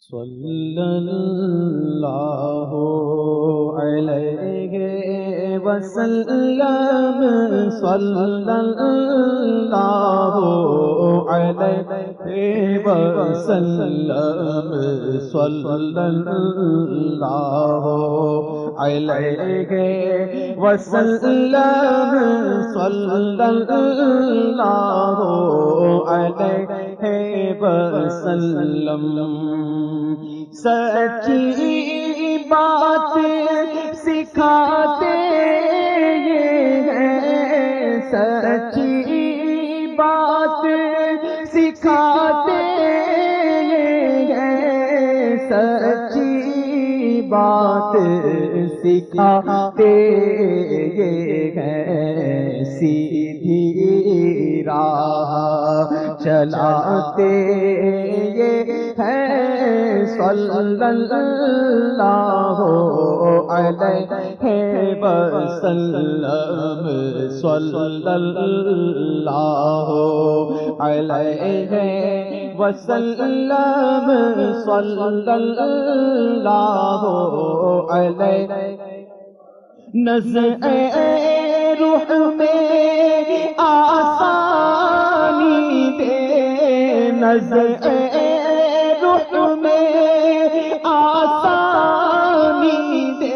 صلی اللہ علیہ وسلم صلی اللہ علیہ وسلم صلی اللہ علیہ وسلم صلی اللہ علیہ وسلم سچی بات سکھاتے ہیں سچی بات سکھاتے ہیں سچی بات سکھاتے ہیں سیدھی راہ چلاتے ہیں صلی اللہ علیہ وسلم صلی اللہ علیہ وسلم صلی اللہ علیہ نظر روح میں آسانی دے نظر روح میں آسانی دے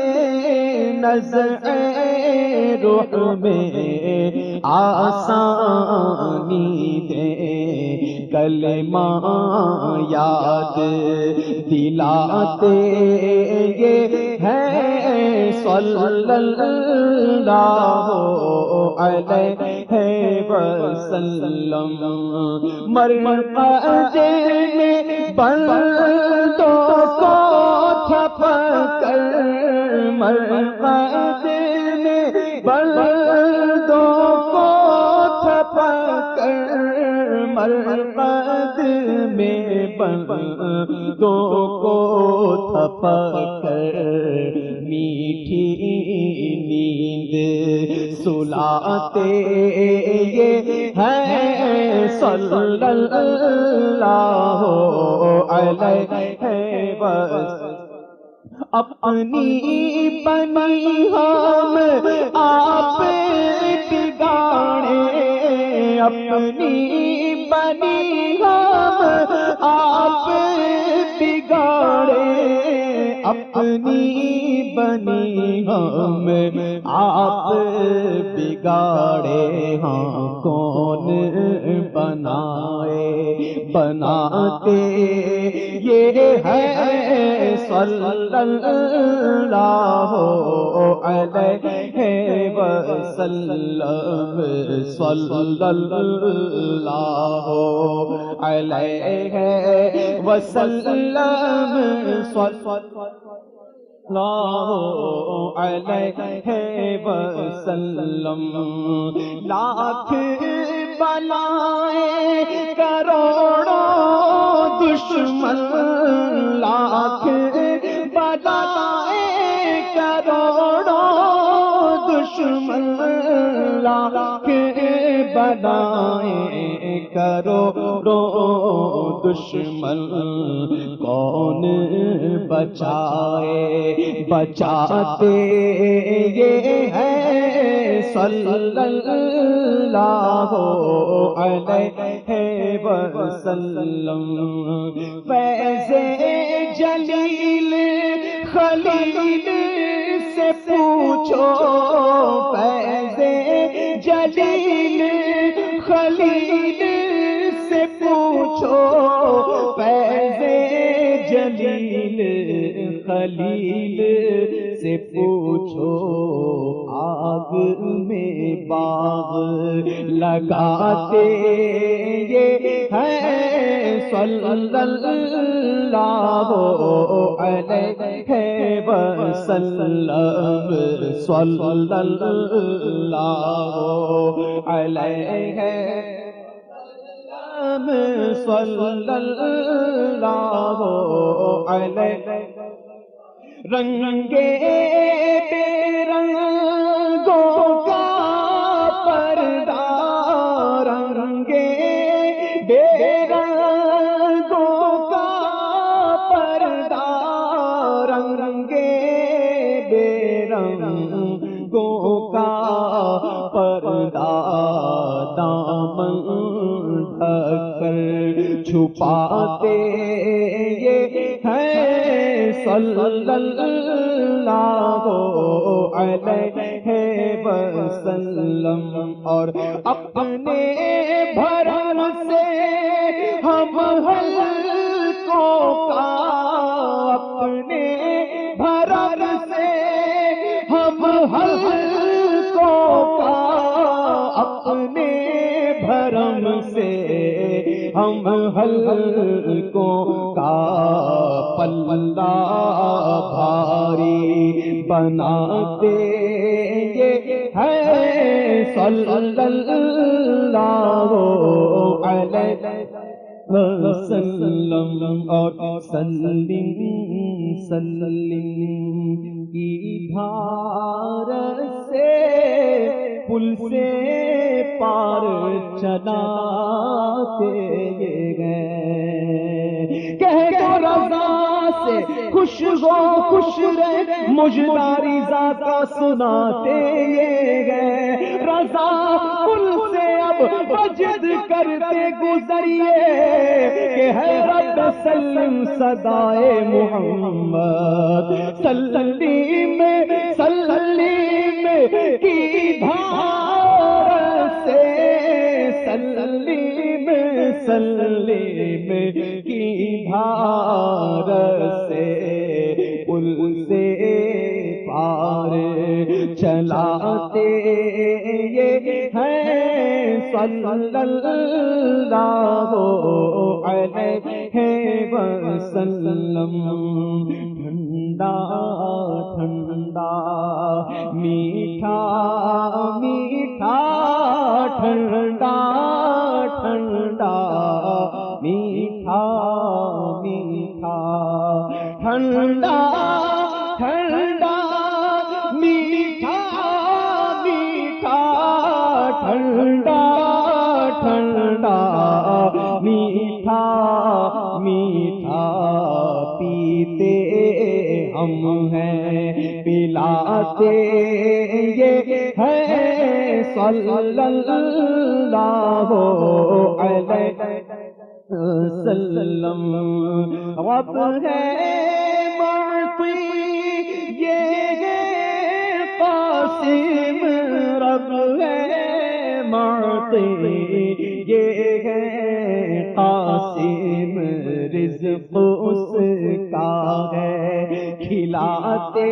نظر روح میں آسانی دے کلمہ یاد دلاتے یہ ہے صلی اللہ علیہ وسلم مرقد میں بندوں کو تھپ کر مرقد میں بندوں کو تھپ کر مرقد میں بندوں کو تھپ کر میٹھی نیند سلاتے یہ ہے صلی اللہ علیہ وسلم اپنی بنی ہم آپ بگاڑے اپنی بنی ہم آپ بگاڑے اپنی بنی ہم آپ بگاڑے ہاں کون بنائے بناتے یہ ہے صلی اللہ علیہ وسلم صلی اللہ علیہ وسلم صلی اللہ علیہ وسلم لاکھ بلائیں کروڑوں دشمن لاکھ بلائیں کروڑوں دشمن لاکھ بلائیں کروڑوں دشمن کون بچائے بچاتے یہ ہے صلی اللہ علیہ وسلم فیض جلیل خلیل سے پوچھو فیض جلیل خلیل سے پوچھو فیض جلیل خلیل سے پوچھو آگ میں باغ لگاتے یہ ہے صلی اللہ علیہ وسلم صلی اللہ علیہ صلی اللہ علیہ رنگے بے رنگوں کا پردہ رنگے بے رنگوں کا پردہ چھپاتے یہ ہیں صلی اللہ علیہ وسلم، اور اپنے بھرم سے ہم حلقوں کا، اپنے بھرم سے ہم حلقوں کا، اپنے بھرم سے ہم حلقوں کا پلہ بھاری بناتے یہ ہے صلی اللہ علیہ وسلم، اور سلم کی دھار سے پل سے پار چلاتے گئے، کہہ دو رضا سے خوش ہو خوش رہے، مجداری ذاتا سناتے گئے، رضا پل سے اب مجد کرتے گزریے کہ ہے رب سلم صدائے محمد، سلیم سلیم کی دھار سے، سلیم سلیم کی دھار سے پل سے پار چلاتے یہ ہیں صلی اللہ علیہ وسلم، ٹھنڈا ٹھنڈا میٹھا میٹھا ٹھنڈا ٹھنڈا میٹھا میٹھا ٹھنڈا ٹھنڈا میٹھا میٹھا ٹھنڈا ٹھنڈا میٹھا میٹھا پیتے ہم ہیں پلاتے یہ ہے صلی اللہ علیہ وسلم، رب ہے معطی یہ ہے قاسم، رب ہے معطی یہ ہے قاسم، رزق اس کا ہے کھلاتے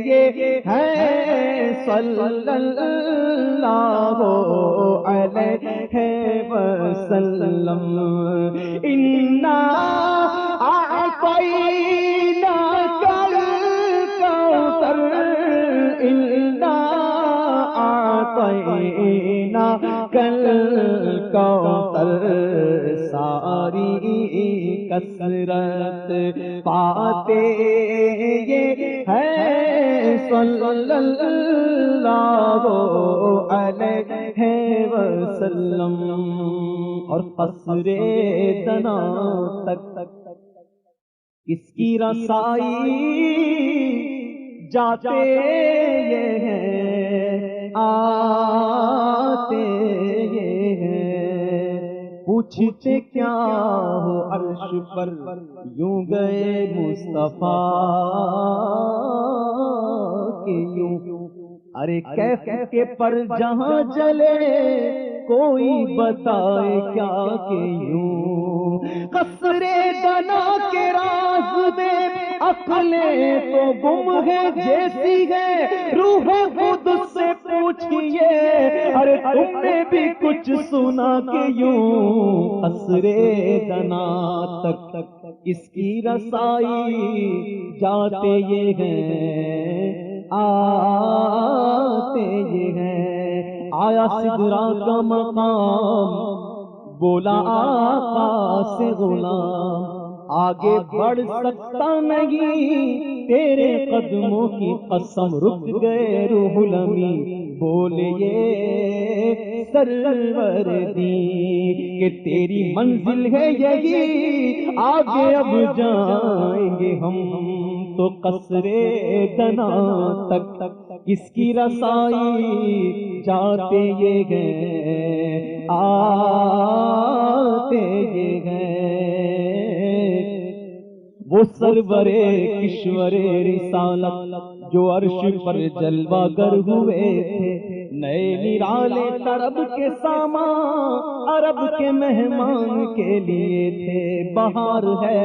یہ ہیں صلی اللہ علیہ وسلم، انا اعطیناک الکوثر، انا اعطیناک الکوثر، ساری کثرت پاتے یہ ہے صلی اللہ علیہ وسلم، اور قصر دنا تک کس کی رسائی جاتے یہ ہیں آتے یہ ہیں، پوچھتے کیا ہو عرش پر یوں گئے مصطفیٰ کہ یوں، ارے کیف کے پر جہاں جلے کوئی بتائے کیا کہ یوں، قصر دنا کے راز میں عقلیں تو گم ہے جیسی ہے، روح خود سے پوچھئے ارے تم نے بھی کچھ سنا کہ یوں، قصر دنا تک اس کی رسائی جاتے یہ ہیں آتے یہ ہیں، آیا سدرا کا مقام بولا آقا سے غلام، آگے بڑھ سکتا نہیں تیرے قدموں کی قسم، رک گئے روح الامین بولے یہ سرور دی کہ تیری منزل ہے یہی، آگے اب جائیں گے ہم تو قصر دنا تک اس کی رسائی جاتے یہ ہیں آتے یہ ہیں وہ سرورے کشورے رسالت جو عرش پر جلوہ گر ہوئے تھے، نئے نرالے طرب کے سامان عرب کے مہمان کے لیے تھے۔ بہار ہے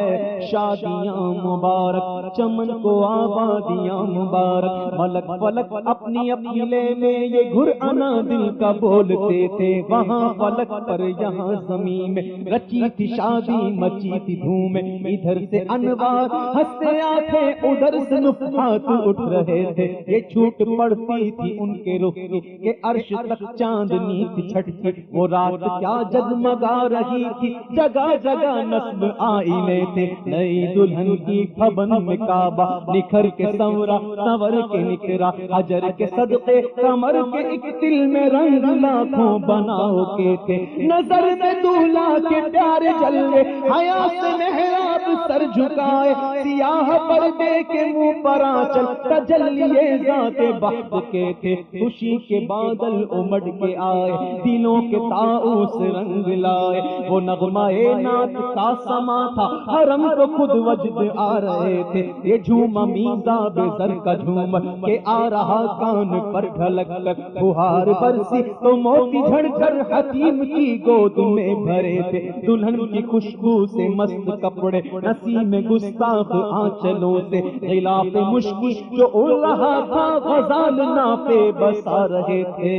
شادیاں مبارک، چمن کو آبادیاں مبارک، ملک فلک اپنی اپنی لے میں یہ گھر انا دل کا بولتے تھے۔ وہاں فلک پر یہاں زمین میں رچی تھی شادی، مچی تھی دھوم، ادھر سے انوار ہنستے آتے، ادھر سے نفحات اٹھ رہے تھے۔ یہ چھوٹ پڑتی تھی ان کے رخ کی کہ عرش تک چاندنی تھی چھٹکی، وہ رات کیا جگمگا رہی تھی، جگہ جگہ نصب آئینے تھے۔ نئی دلہن کی پھبن میں کعبہ نکھر کے سنورا، سنور کے نکرا، حجر کے صدقے کمر کے ایک دل میں رنگ لاکھوں بناؤ کے تھے۔ نظر میں دولہا کے پیارے جلوے، حیا سے محراب سر جھکائے، سیاہ پردے کے منہ پر آنچل تجلیے ذات بخت کے تھے۔ خوشی کے بادل امڑ کے آئے، دلوں کے طاؤس رنگ لائے، وہ نغمہ نعت کا سما تھا، حرم کو خود وجد آ رہے تھے۔ یہ جھوم میزاب زر کا جھومر کہ آ رہا کان پر ڈھلک کر، بہار برسی تو موتی جھڑ کر حتیم کی گود میں بھرے تھے۔ دلہن کی خوشبو سے مست کپڑے، نسیم گستاخ آنچلوں سے غلاف مشکی جو اڑ رہا تھا، غزال ناپے بسا رہے تھے۔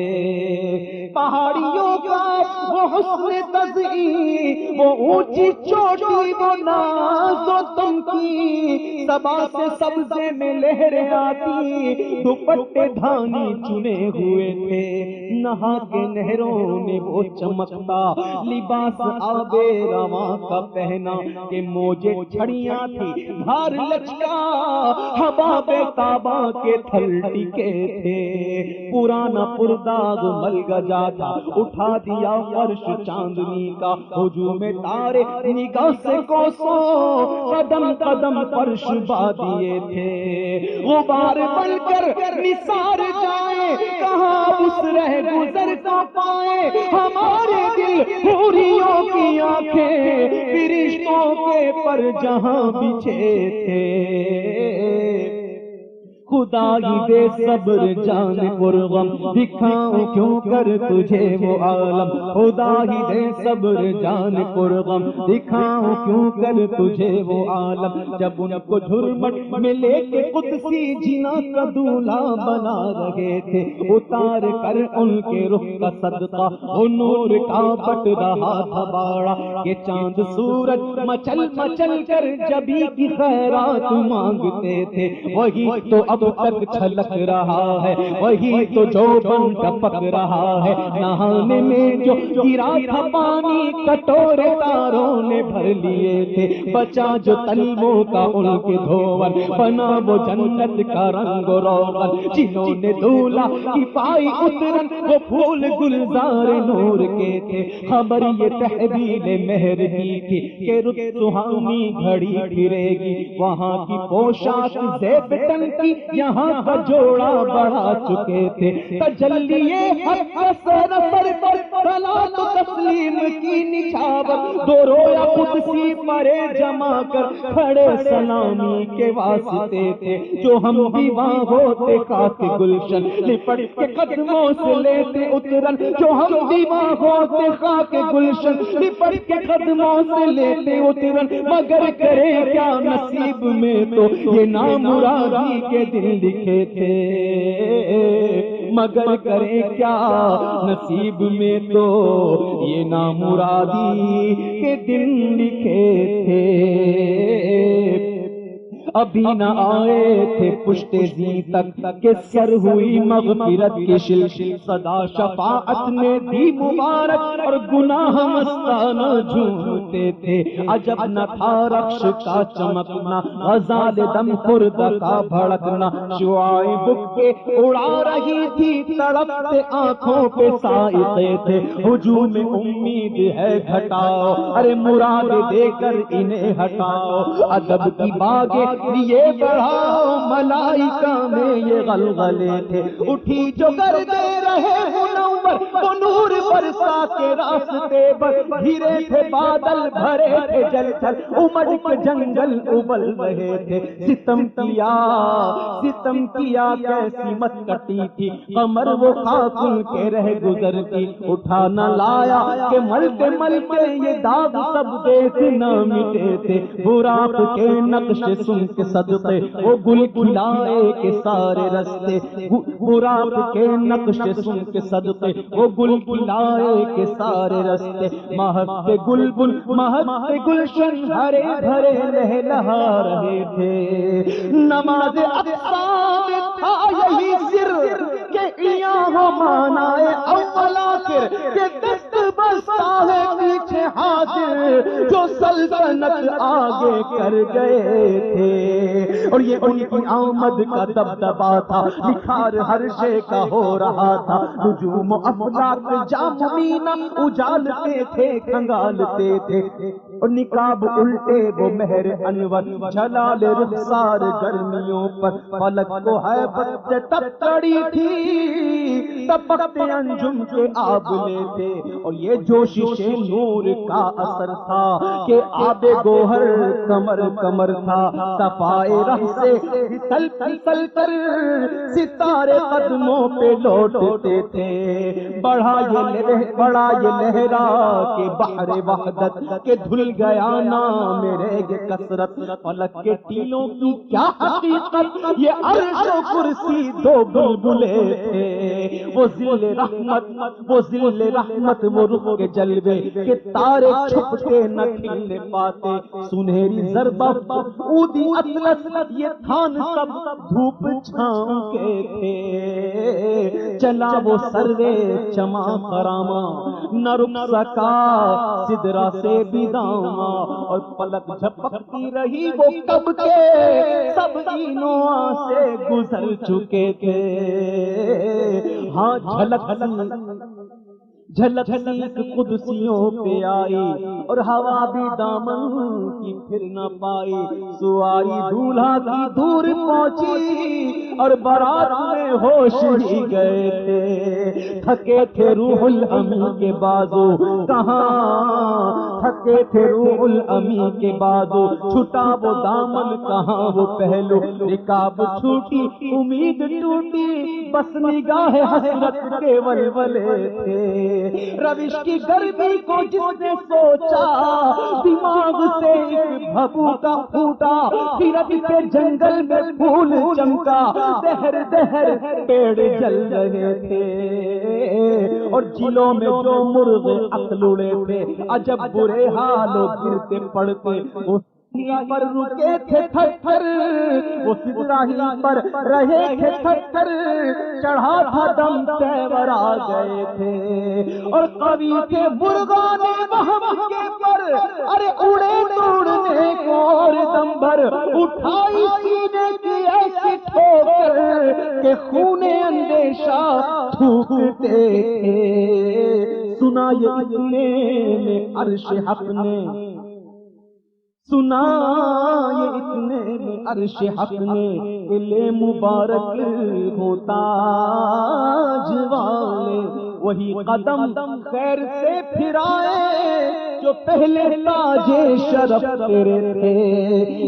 پہاڑیوں کا وہ حسن تزئین، وہ اونچی چوٹی، وہ ناز و تمکی، صبا سے سبزے میں لہریں آتی، دوپٹے دھانی چنے ہوئے تھے۔ نہا کے نہروں نے وہ چمکتا لباس آبے رواں کا پہنا، کہ موجے چھڑیاں تھی بھار لچکا، حباب کعبہ کے تھل ٹکے تھے۔ پرانا پرداغ ملگا جاتا، اٹھا دیا فرش چاندنی کا، ہجوم تارے نگاہ سے کوسوں قدم قدم فرش با دیے تھے۔ غبار بن کر نثار جائیں، کہاں اس رہ گزر کا پائیں، ہمارے دل حوریوں کی آنکھیں فرشتوں کے پر جہاں بچھے تھے۔ خدا ہی دے صبر جان پرغم، دکھاؤں کیوں کر تجھے وہ عالم، خدا ہی دے صبر جان پرغم، دکھاؤں کیوں کر تجھے وہ عالم۔ جب ان کو جھرمٹ میں لے کے قدسی جنا کا دولہا بنا رہے تھے، اتار کر ان کے رخ کا صدقہ وہ نور کا بٹ رہا تھا باڑا، کہ چاند سورج مچل مچل کر جبھی کی خیرات مانگتے تھے۔ وہی تو اب تک چھلک رہا ہے، وہی تو جو بن ٹپک رہا ہے، نہانے میں جو گرا تھا پانی کٹورے تاروں نے بھر لیے تھے، بچا جو تلووں کا ان کے دھون، بنا وہ جنت کا رنگ و روغن، جنہوں نے دولہا کی پائی اترن وہ پھول گلزار نور کے تھے۔ خبر یہ تحویل مہر کی تھی کہ رت سہانی گھڑی پھرے گی، وہاں کی پوشاک زیب تن کی یہاں کا جوڑا بڑھا چکے تھے۔ تجلیے حق سر پر صلاۃ و تسلیم کی نچھاور، دو رویا قدسی پرے جما کر کھڑے سلامی کے واسطے تھے۔ جو ہم دیواں ہوتے خاک گلشن، لپٹ کے قدموں سے لیتے اترن، جو ہم دیواں ہوتے خاک گلشن، لپٹ کے قدموں سے لیتے اترن، مگر کرے کیا نصیب میں تو یہ نامرادی کے دن لکھے تھے، مگر کرے کیا نصیب میں تو یہ نامرادی کے دن لکھے تھے۔ ابھی نہ آئے تھے پشت زی تک کہ سر ہوئی مغفرت کی شلشل، صدا شفاعت نے دی مبارک اور گناہ مستانہ جھومتے تھے۔ عجب نہ تھا رخش کا چمکنا، غزال دم خرد کا بھڑکنا، شعاعیں بکے اڑا رہی تھی، تڑپتے آنکھوں پہ سائقے تھے۔ ہجوم امید ہے گھٹاؤ، ارے مراد دے کر انہیں ہٹاؤ، ادب کی باغیں لیے بڑھاؤ، ملائکہ میں یہ غلغلے تھے۔ اٹھی جو گردے رہے پر وہ نور برسا کے راستے پر گھرے تھے بادل بھرے تھے جل جل امڑ کے جنگل ابل رہے تھے ستم کیا کیسی مت کٹی تھی قمر وہ خاتون کے رہ گزر کی اٹھا نہ لایا کہ ملتے ملتے یہ داغ سب دیکھ نہ مٹے تھے براق کے نقش سن کے صدقے وہ گل کھلائے کے سارے رستے براق کے نقش سن کے صدقے وہ گل کھلائے کے سارے رستے مہکتے گلبن مہکتے گلشن ہرے بھرے لہلہا رہے تھے نماز اقصا میں تھا یہی سر کہ ایاں مانائے اول آخر کہ دست بستا ہے پیچھے حاضر جو سلطنت آگے کر گئے تھے اور یہ ان کی آمد کا دبدبا تھا نکھار ہر شے کا ہو رہا تھا نجوم و افلاک جامعین اجالتے تھے کھنگالتے تھے اور نقاب الٹے وہ مہر انور جلال رخسار گرمیوں پر فلک کو حیبت سے تکڑی تھی تپکتے انجم کے آبلے تھے اور یہ جوشش نور کا اثر تھا کہ آب گوہر کمر کمر تھا صفائے رہ سے پھسل پھسل کر ستارے قدموں پہ لوٹتے تھے بڑھا یہ لہرا کے بحر وحدت کے دھل گیا نام میرے کثرت فلک کے ٹیلوں کی کیا حقیقت یہ عرش و کرسی دو بلبلے تھے وہ ذل رحمت وہ رخ کے جلوے کہ تارے چھپ کے نہ کھلنے پاتے سنہری ضربہ اودی اطلس یہ تھان سب دھوپ چھاؤں کے تھے چلا وہ سروے چما خراما نہ رک سکا سدرا سے بھی داما اور پلک جھپکتی رہی وہ کب کے سب اینوں سے گزر چکے تھے ہاں جھلک قدسیوں پہ آئی اور ہوا بھی دامن کی پھر نہ پائی سواری دولہا کی دور پہنچی اور بارات میں ہوش ہی گئے تھے تھکے تھے روح الامی کے بازو کہاں تھکے تھے روح الامی کے بازو چھٹا وہ دامن کہاں وہ پہلو رکاب چھوٹی امید ٹوٹی بس نگاہ حسرت کے ولولے تھے روش کی گرمی کو جس نے سوچا دماغ سے ایک بھبوکا پھوٹا خیرت کے جنگل میں پھول چمکا دہر دہر پیڑ جل رہے تھے اور جلوں میں جو مرغ عقل اڑے تھے عجب برے حالوں گرتے پڑتے پر رکے تھے تھر تھر وہ سدرا ہی پر رہے تھے تھر تھر چڑھا تھا دم تیور آ گئے تھے اور قوی تھے مرغان وہم کے پر ارے اڑے توڑنے کو اور دم بھر اٹھائی سینے کی ایسی ٹھوکر کہ خون اندیشہ تھوکتے تھے سنا یہ اتنے میں عرش حق نے سنا یہ اتنے میں عرش حق نے لے مبارک ہوتا جوالے وہی قدم خیر سے پھرائے جو پہلے تاجے شرف تیرے تھے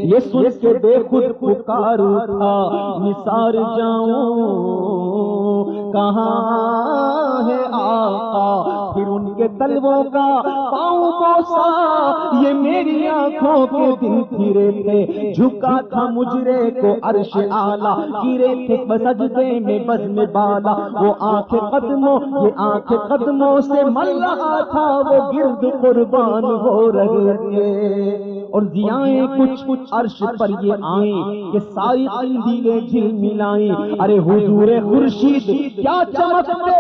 یہ سن کے بے خود پکار اٹھا نثار جاؤں کہاں ہے آقا پھر ان کے تلووں کا پاؤں بوسا یہ میری آنکھوں کے دن پھرے تھے جھکا تھا مجرے کو عرش اعلیٰ گرے تھے سجدے میں بزم بالا وہ آنکھیں قدموں سے مل رہا تھا وہ گرد قربان ہو رہے تھے اور ضیائیں کچھ عرش پر یہ آئیں کہ ساری قندیلیں جھل ملائیں ارے حضور خورشید کیا چمکتے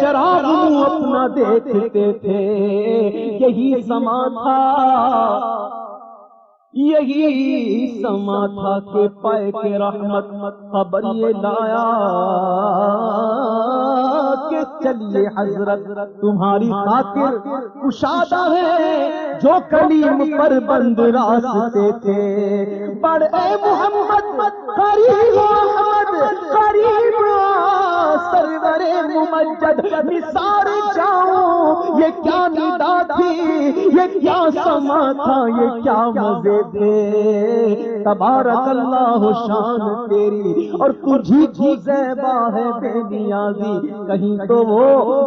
چراغ منہ اپنا دیکھتے تھے یہی سما تھا کہ پائے کے رحمت خبر یہ لایا کہ چلیے حضرت تمہاری خاطر کشادہ ہے جو کلیم پر بند راستے تھے بڑھ اے محمد قریب احمد قریب سرور ممجد نثار جاؤں، یہ کیا ندا تھی، یہ کیا سما تھا، یہ کیا مزے تھے، تبارک اللہ شان تیری، اور تجھی کی زیبا ہے بے نیازی، کہیں تو وہ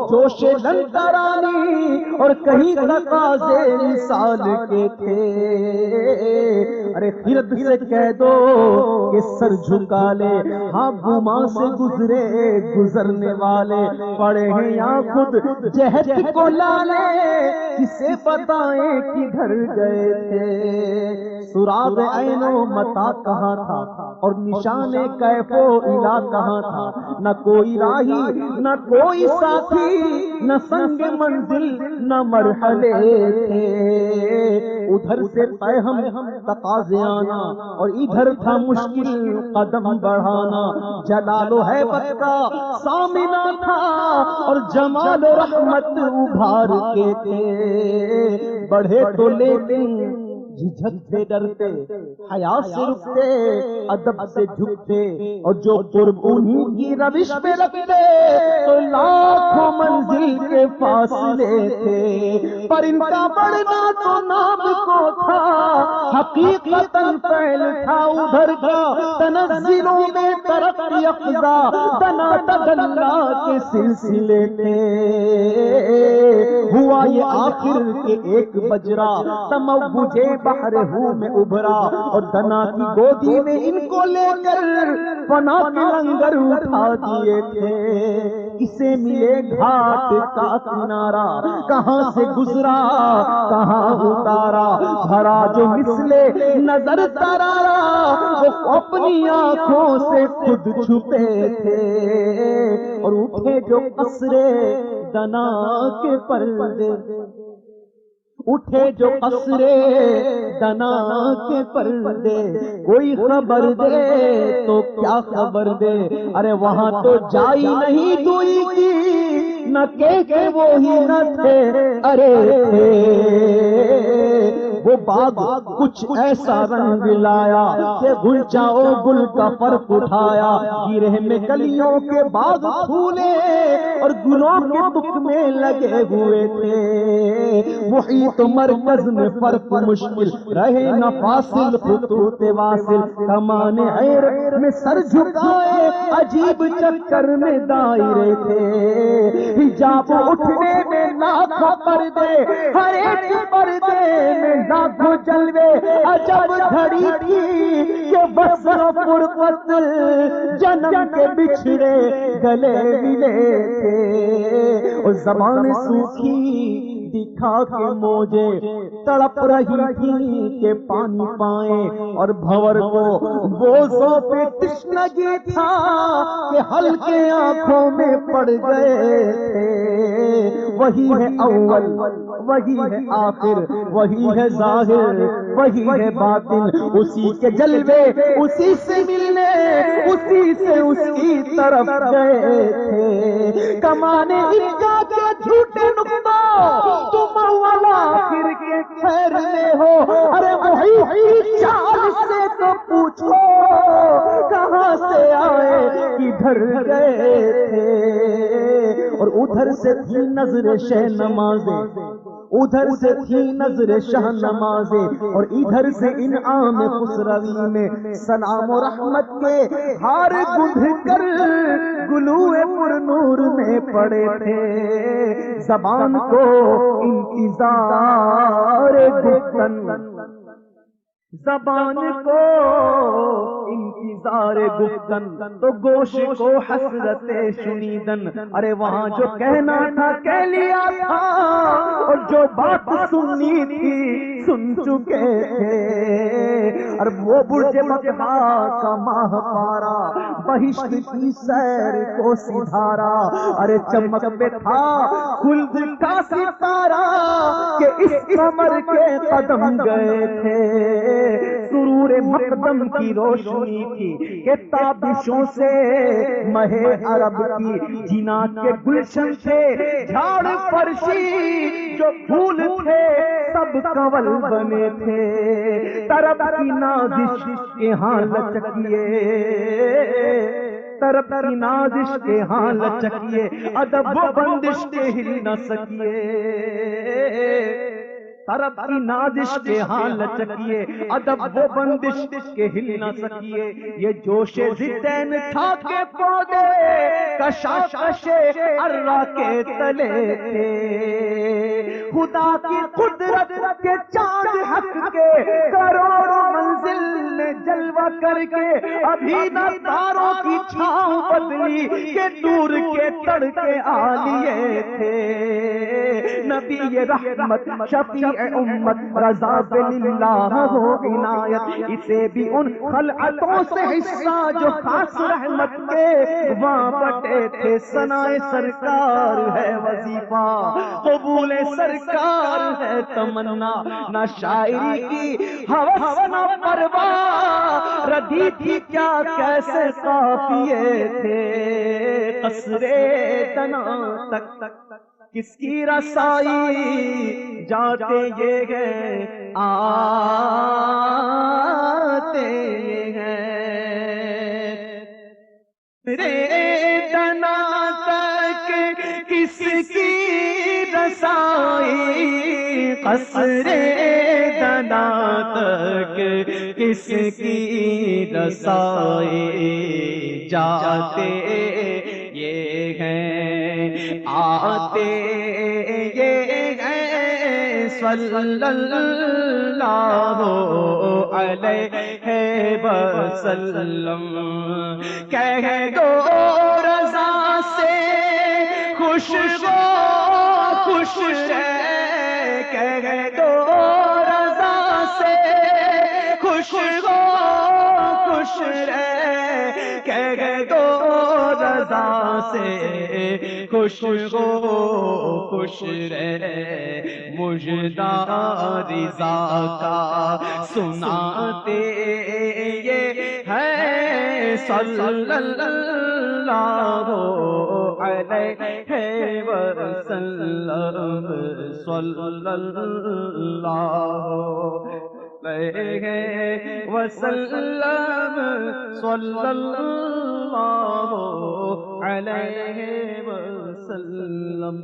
جوش لنترانی اور کہیں تقاضے مثال کے تھے۔ ارے خرد سے کہہ دو کہ سر جھکا لے، ہاں گما سے گزرے گزرنے والے، پڑے ہیں یا خود جہت کو لالے، کسے بتائیں کدھر گئے تھے، سراغ عین و متا کہاں تھا اور نشان کیف و الا کہاں تھا، نہ کوئی راہی نہ کوئی ساتھی، نہ سنگ منزل نہ مرحلے تھے، ادھر سے طے ہم تقاضے آنا اور ادھر تھا مشکل قدم بڑھانا، جلال و حیبت کا سامنا تھا اور جمال و رحمت ابھار کے تھے، بڑھے تو لیکن جھجک سے ڈرتے، حیا سے رکتے، ادب سے جھکتے، اور جو قرب انہی کی روش پہ رکھتے تو لاکھوں منزل کے فاصلے تھے، پر ان کا بڑھنا تو نام کو تھا، حقیقتاً فعل تھا ادھر کا، تنزلوں میں ترقی افزا دنا تدلا کے سلسلے تھے، ہوا یہ آخر کے ایک بجرا تموجے بحر ہوں میں ابھرا، اور دنا کی گودی میں ان کو لے کر فنا کے لنگر اٹھا دیے تھے، کسے ملے گھاٹ کا کنارہ، کہاں سے گزرا کہاں اتارا، بھرا جو مثلے نظر ترارا، وہ اپنی آنکھوں سے خود چھپے تھے، اور اٹھے جو قصرے دنا کے پردے، اٹھے جو قصرے دنا کے پردے، کوئی خبر دے تو کیا خبر دے، ارے وہاں تو جائی نہیں دوئی کی، نہ کہ وہی نہ تھے، ارے تھے وہ باغ کچھ ایسا رنگ لایا کہ گل چاؤ گل کا فرق اٹھایا، گرہ میں کلیوں کے باغ پھولے اور گلوں کے تخمے لگے ہوئے تھے، وہی تو مرکز میں فرق مشکل رہے نہ فاصل خطوط واصل، کمان عیر میں سر جھکائے عجیب چکر میں دائرے تھے، حجاب اٹھنے میں لاکھوں پردے، ہر ایک پردے میں لاکھوں جلوے، عجب گھڑی تھی کہ بس فرقت جنم کے بچھڑے گلے ملے تھے، اور زبان سوکھی دکھا کے موجے تڑپ رہی تھی کہ پانی پائیں، اور بھور کو بوزوں پہ تشنگی تھا کہ ہلکے آنکھوں میں پڑ گئے تھے، وہی ہے اول وہی ہے آخر، وہی ہے ظاہر وہی ہے باطن، اسی کے جلوے اسی سے ملنے اسی سے اس کی طرف گئے تھے، کمانے ان کا کیا جھوٹے نقطہ تم والا آخر کے خیر میں ہو، ارے وہی چال سے تو پوچھو کہاں سے آئے کدھر گئے تھے، اور ادھر سے تھی نظر شہ نمازیں، ادھر سے تھی نظر شاہ نمازیں، اور ادھر سے انعام خسروی میں سلام و رحمت کے ہار گندھ کر گلوئے پر نور میں پڑے تھے، زبان کو انتظار گفتن، زبان کو انتظار گفتن تو گوش کو حسرت شنیدن، ارے وہاں جو کہنا تھا کہہ لیا تھا، اور جو بات سننی تھی سن چکے تھے، اور وہ برج بقا کا ماہ پارا بہشت کی سیر کو سدھارا، ارے چمک پہ تھا خلد کا ستارہ کہ اس قمر کے قدم گئے تھے، سرور مقدم کی روشنی تھی کہ تابشوں سے مہ عرب کی جنات کے گلشن تھے، جھاڑ فرشی جو پھول تھے سب کنول بنے تھے، طرب کی نازش کے ہاں لچکیے طرف کی نازش کے ہاں لچکیے، ادب و بندش کے ہل نہ سکیے، طرف کی نازش کے ہاں لچکیے، ادب و بندش کے ہل نہ سکیے، یہ جوش زدین تھا کے پودے کشاکش ارہ کے تلے تھے، خدا کی قدرت کے چاند حق کے کروڑوں منزل میں جلوہ کر کے، ابھی نہ تاروں کی چھاؤں بدلی کہ نور کے تڑکے عالیے تھے، نبی رحمت شفیع امت رضا باللہ ہو عنایت، اسے بھی ان خلعتوں سے حصہ جو خاص رحمت کے وہاں بٹے تھے، ثنائے سرکار ہے وظیفہ، قبول سرکار ہے تمنا، نہ شاعری کی ہوس نہ پرواہ، ردی تھی کیا کیسے قافیے تھے، قصر دنا تک کس کی رسائی جاتے یہ ہیں آتے ہیں، رے دنا تک کس کی رسائی، قصر دنا تک کس کی رسائی، جاتے یہ ہیں آتے یہ ہیں، صلی اللہ علیہ وسلم، کہہ دو رضا سے خوش ہو خوش ہے، کہہ دو رضا سے خوش ہو خوش ہے، کہہ دو رضا سے خوش ہو خوش رہے، مجدہ رضا کا سناتے یہ ہے، صلی اللہ علیہ وسلم، صلی اللہ علیہ وسلم، صلی اللہ علیہ وسلم۔